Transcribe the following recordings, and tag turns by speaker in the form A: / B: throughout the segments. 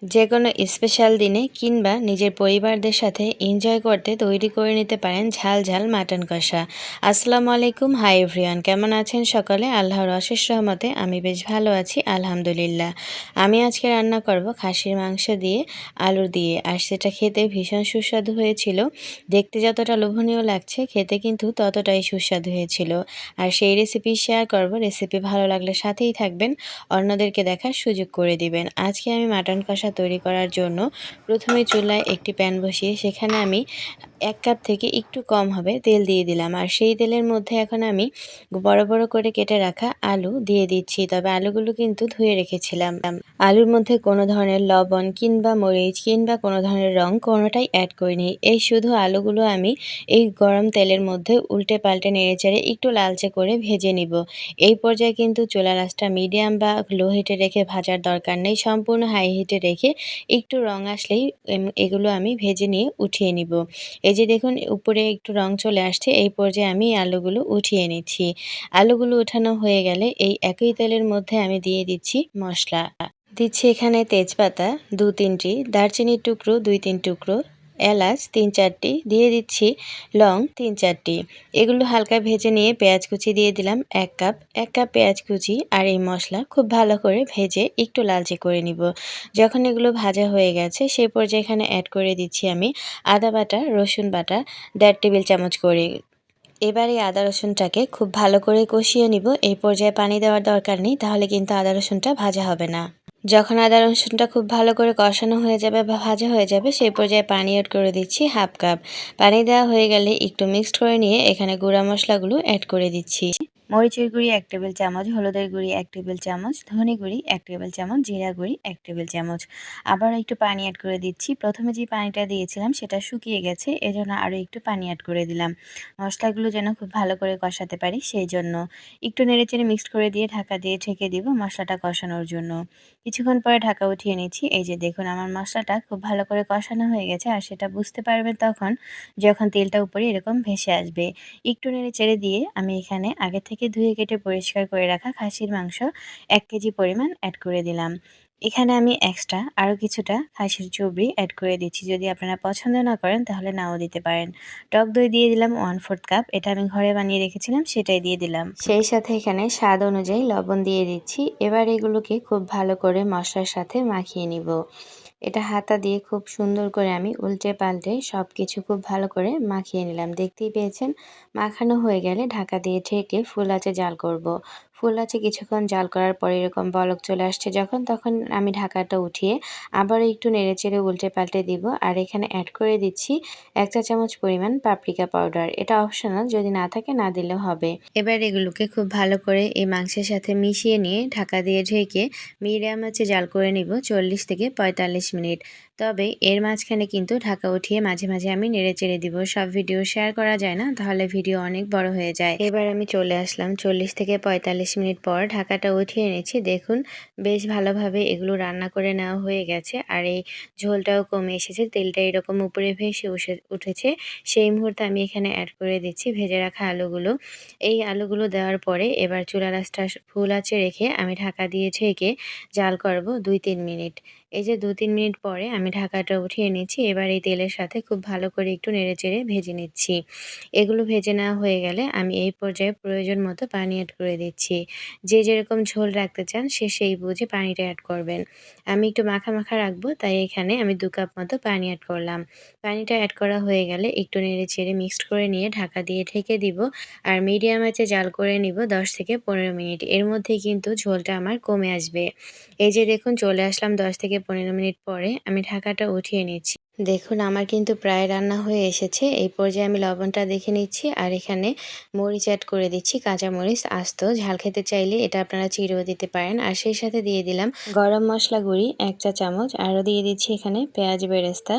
A: যেকোনো স্পেশাল দিনে কিংবা নিজের পরিবারদের সাথে এনজয় করতে তৈরি করে নিতে পারেন ঝাল ঝাল মাটন কষা। আসসালামু আলাইকুম, হাই এভরিওয়ান, কেমন আছেন সকলে? আল্লাহর অশেষ রহমতে আমি বেশ ভালো আছি, আলহামদুলিল্লাহ। আমি আজকে রান্না করব খাসির মাংস দিয়ে আলু দিয়ে, আর সেটা খেতে ভীষণ সুস্বাদু হয়েছিল। দেখতে যতটা লোভনীয় লাগছে, খেতে কিন্তু ততটাই সুস্বাদু হয়েছিল। আর সেই রেসিপি শেয়ার করব। রেসিপি ভালো লাগলে সাথেই থাকবেন, অন্যদেরকে দেখার সুযোগ করে দিবেন। আজকে আমি মাটন কষা তৈরি করার জন্য প্রথমে চুলায় একটি প্যান বসিয়ে সেখানে আমি 1 কাপ থেকে একটু কম হবে তেল দিয়ে দিলাম। আর সেই তেলের মধ্যে এখন আমি বড় বড় করে কেটে রাখা আলু দিয়ে দিচ্ছি। তবে আলুগুলো কিন্তু ধুয়ে রেখেছিলাম। আলুর মধ্যে কোনো ধরনের লবণ কিংবা মরিচ কিংবা কোনো ধরনের রং কোনোটাই অ্যাড করিনি। এই শুধু আলুগুলো আমি এই গরম তেলের মধ্যে উল্টে পাল্টে নেড়েচেড়ে একটু লালচে করে ভেজে নিব। এই পর্যায়ে কিন্তু চুলার আঁচটা মিডিয়াম বা লো হিটে রেখে ভাজার দরকার নেই। সম্পূর্ণ হাই হিটে রেখে একটু রং আসলেই এগুলো আমি ভেজে নিয়ে উঠিয়ে নিব। এই যে দেখুন উপরে একটু রং চলে আসছে, এই পর্যায়ে আমি আলুগুলো উঠিয়ে নিচ্ছি। আলুগুলো উঠানো হয়ে গেলে এই একই তেলের মধ্যে আমি দিয়ে দিচ্ছি মশলা। দিচ্ছি এখানে তেজপাতা 2-3টি, দারচিনির টুকরো 2-3 টুকরো, এলাচ 3-4টি, দিয়ে দিচ্ছি লং 3-4টি। এগুলো হালকা ভেজে নিয়ে পেঁয়াজ কুচি দিয়ে দিলাম 1 কাপ পেঁয়াজ কুচি। আর এই মশলা খুব ভালো করে ভেজে একটু লালচে করে নিব। যখন এগুলো ভাজা হয়ে গেছে সেই পর্যায়ে এখানে অ্যাড করে দিচ্ছি আমি আদা বাটা, রসুন বাটা 1.5 টেবিল চামচ করে। এবার এই আদা রসুনটাকে খুব ভালো করে কষিয়ে নিব। এই পর্যায়ে পানি দেওয়ার দরকার নেই, তাহলে কিন্তু আদা রসুনটা ভাজা হবে না। যখন আদা রসুনটা খুব ভালো করে কষানো হয়ে যাবে বা ভাজা হয়ে যাবে সেই পর্যায়ে পানি অ্যাড করে দিচ্ছি 1/2 কাপ। পানি দেওয়া হয়ে গেলে একটু মিক্সড করে নিয়ে এখানে গুঁড়া মশলাগুলো অ্যাড করে দিচ্ছি। মরিচের গুঁড়ি 1 টেবিল চামচ, হলুদের গুঁড়ি 1 টেবিল চামচ, ধনে গুঁড়ি 1 টেবিল চামচ, জিরা গুঁড়ি 1 টেবিল চামচ। আবার একটু পানি অ্যাড করে দিচ্ছি। প্রথমে যে পানিটা দিয়েছিলাম সেটা শুকিয়ে গেছে, এজন্য আরও একটু পানি অ্যাড করে দিলাম। মশলাগুলো যেন খুব ভালো করে কষাতে পারি সেই জন্য। একটু নেড়েচেড়ে মিক্সড করে দিয়ে ঢাকা দিয়ে ঢেকে দিব মশলাটা কষানোর জন্য। কিছুক্ষণ পরে ঢাকা উঠিয়ে নিচ্ছি। এই যে দেখুন আমার মশলাটা খুব ভালো করে কষানো হয়ে গেছে, আর সেটা বুঝতে পারবেন তখন যখন তেলটা উপরে এরকম ভেসে আসবে। একটু নেড়েচেড়ে দিয়ে আমি এখানে আগে থেকে ধুয়ে কেটে পরিষ্কার করে রাখা খাসির মাংস 1 কেজি পরিমাণ অ্যাড করে দিলাম। এখানে আমি এক্সট্রা আরও কিছুটা খাসির চর্বি অ্যাড করে দিচ্ছি। যদি আপনারা পছন্দ না করেন তাহলে নাও দিতে পারেন। টক দই দিয়ে দিলাম 1/4 কাপ, এটা আমি ঘরে বানিয়ে রেখেছিলাম সেটাই দিয়ে দিলাম। সেই সাথে এখানে স্বাদ অনুযায়ী লবণ দিয়ে দিচ্ছি। এবার এগুলোকে খুব ভালো করে মশলার সাথে মাখিয়ে নিব। এটা হাতা দিয়ে খুব সুন্দর করে আমি উল্টে পাল্টে সব কিছু খুব ভালো করে মাখিয়ে নিলাম। দেখতেই পেয়েছেন, মাখানো হয়ে গেলে ঢাকা দিয়ে ঢেকে ফুল আঁচে জাল করব। ফুল আঁচে কিছুক্ষণ জাল করার পরে এরকম বলক চলে আসছে যখন, তখন আমি ঢাকাটা উঠিয়ে আবার একটু নেড়েচেড়ে উল্টে পাল্টে দিব। আর এখানে অ্যাড করে দিচ্ছি 1 চা চামচ পরিমাণ পাপরিকা পাউডার। এটা অপশনাল, যদি না থাকে না দিলেও হবে। এবার এগুলোকে খুব ভালো করে এই মাংসের সাথে মিশিয়ে নিয়ে ঢাকা দিয়ে ঢেকে মিডিয়াম আঁচে জাল করে নিব 40 থেকে 45 মিনিট। তবে এর মাঝখানে কিন্তু ঢাকা উঠিয়ে মাঝে মাঝে আমি নেড়েচেড়ে দিব। সব ভিডিও শেয়ার করা যায় না, তাহলে ভিডিও অনেক বড় হয়ে যায়। এবার আমি চলে আসলাম 40 থেকে 45 মিনিট পর, ঢাকাটা উঠিয়ে নিচ্ছি। দেখুন বেশ ভালোভাবে এগুলো রান্না করে নেওয়া হয়ে গেছে, আর এই ঝোলটাও কমে এসেছে, তেলটা এরকম উপরে ভেসে উঠেছে। সেই মুহূর্তে আমি এখানে অ্যাড করে দিচ্ছি ভেজে রাখা আলুগুলো। এই আলুগুলো দেওয়ার পরে এবার চুলার আঁচটা ফুল আঁচে রেখে আমি ঢাকা দিয়ে ঢেকে জাল করব 2-3 মিনিট। এই যে 2-3 মিনিট পরে আমি ঢাকাটা উঠিয়ে নিচ্ছি। এবার এই তেলের সাথে খুব ভালো করে একটু নেড়েচেড়ে ভেজে নিচ্ছি। এগুলো ভেজে নেওয়া হয়ে গেলে আমি এই পর্যায়ে প্রয়োজন মতো পানি অ্যাড করে দিচ্ছি। যে যেরকম ঝোল রাখতে চান সে সেই বুঝে পানিটা অ্যাড করবেন। আমি একটু মাখা মাখা রাখবো, তাই এখানে আমি 2 কাপ মতো পানি অ্যাড করলাম। পানিটা অ্যাড করা হয়ে গেলে একটু নেড়েচেড়ে মিক্সড করে নিয়ে ঢাকা দিয়ে ঢেকে দিব। আর মিডিয়াম আঁচে জাল করে নিব 10 থেকে 15 মিনিট। এর মধ্যেই কিন্তু ঝোলটা আমার কমে আসবে। এই যে দেখুন চলে আসলাম 10 থেকে 15 মিনিট পরে, আমি ঢাকাটা উঠিয়ে নিচ্ছি। দেখুন আমার কিন্তু প্রায় রান্না হয়ে এসেছে। এই পর্যায়ে আমি লবণটা দেখে নিচ্ছি, আর এখানে মরিচ অ্যাড করে দিচ্ছি, কাঁচা মরিচ আস্ত। ঝাল খেতে চাইলে এটা আপনারা চিড়েও দিতে পারেন। আর সেই সাথে দিয়ে দিলাম গরম মশলা গুঁড়ি 1 চা চামচ। আরও দিয়ে দিচ্ছি এখানে পেঁয়াজ বেরেস্তা।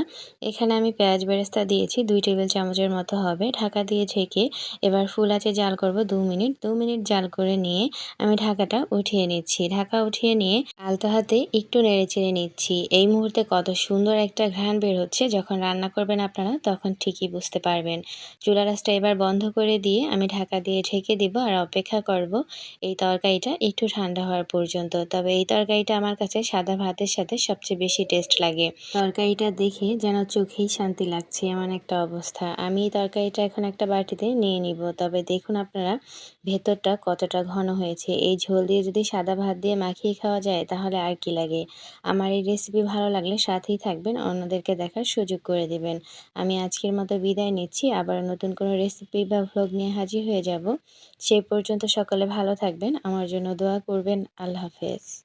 A: এখানে আমি পেঁয়াজ বেরেস্তা দিয়েছি 2 টেবিল চামচের মতো হবে। ঢাকা দিয়ে ঢেকে এবার ফুল আঁচে জাল করব 2 মিনিট। 2 মিনিট জাল করে নিয়ে আমি ঢাকাটা উঠিয়ে নিচ্ছি। ঢাকা উঠিয়ে নিয়ে আলতো হাতে একটু নেড়েচেড়ে নিচ্ছি। এই মুহূর্তে কত সুন্দর একটা ঘ্রাণ বের হচ্ছে যখন রান্না করবেন আপনারা তখন ঠিকই বুঝতে পারবেন। চুলার আঁচটা এবার বন্ধ করে দিয়ে আমি ঢাকা দিয়ে ঢেকে দিব আর অপেক্ষা করব এই তরকারিটা একটু ঠান্ডা হওয়ার পর্যন্ত। তবে এই তরকারিটা আমার কাছে সাদা ভাতের সাথে সবচেয়ে বেশি টেস্ট লাগে। তরকারিটা দেখে যেন চোখেই শান্তি লাগছে এমন একটা অবস্থা। আমি এই তরকারিটা এখন একটা বাটিতে নিয়ে নিব। তবে দেখুন আপনারা ভেতরটা কতটা ঘন হয়েছে। এই ঝোল দিয়ে যদি সাদা ভাত দিয়ে মাখিয়ে খাওয়া যায় তাহলে আর কি লাগে। আমার এই রেসিপি ভালো লাগলে সাথেই থাকবেন, অন্যদেরকে দেখার সুযোগ করে দিবেন। আমি আজকের মতো বিদায় নিচ্ছি। আবার নতুন কোনো রেসিপি বা ভ্লগ নিয়ে হাজির হয়ে যাব। সেই পর্যন্ত সকলে ভালো থাকবেন, আমার জন্য দোয়া করবেন। আল্লাহ হাফেজ।